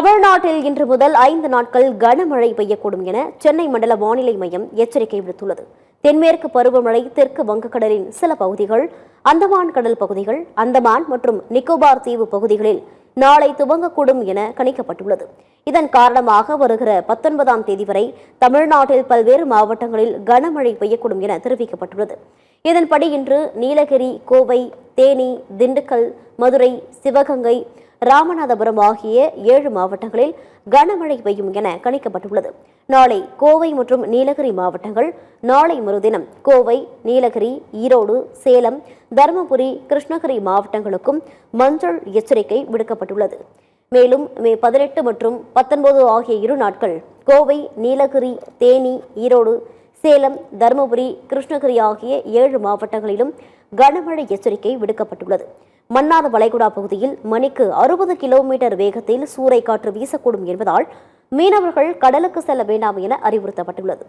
தமிழ்நாட்டில் இன்று முதல் 5 நாட்கள் கனமழை பெய்யக்கூடும் என சென்னை மண்டல வானிலை மையம் எச்சரிக்கை விடுத்துள்ளது. தென்மேற்கு பருவமழை தெற்கு வங்கக்கடலின் சில பகுதிகள், அந்தமான் கடல் பகுதிகள், அந்தமான் மற்றும் நிக்கோபார் தீவு பகுதிகளில் நாளை துவங்கக்கூடும் என கணிக்கப்பட்டுள்ளது. இதன் காரணமாக வருகிற 19ஆம் தேதி வரை தமிழ்நாட்டில் பல்வேறு மாவட்டங்களில் கனமழை பெய்யக்கூடும் என தெரிவிக்கப்பட்டுள்ளது. இதன்படி இன்று நீலகிரி, கோவை, தேனி, திண்டுக்கல், மதுரை, சிவகங்கை, ராமநாதபுரம் ஆகிய 7 மாவட்டங்களில் கனமழை பெய்யும் என கணிக்கப்பட்டுள்ளது. நாளை கோவை மற்றும் நீலகிரி மாவட்டங்கள், நாளை மறுதினம் கோவை, நீலகிரி, ஈரோடு, சேலம், தருமபுரி, கிருஷ்ணகிரி மாவட்டங்களுக்கும் மஞ்சள் எச்சரிக்கை விடுக்கப்பட்டுள்ளது. மேலும் மே 18 மற்றும் 19 ஆகிய 2 நாட்கள் கோவை, நீலகிரி, தேனி, ஈரோடு, சேலம், தருமபுரி, கிருஷ்ணகிரி ஆகிய 7 மாவட்டங்களிலும் கனமழை எச்சரிக்கை விடுக்கப்பட்டுள்ளது. மன்னார் வளைகுடா பகுதியில் மணிக்கு 60 கிலோமீட்டர் வேகத்தில் சூறைக்காற்று வீசக்கூடும் என்பதால் மீனவர்கள் கடலுக்கு செல்ல வேண்டாம் என அறிவுறுத்தப்பட்டுள்ளது.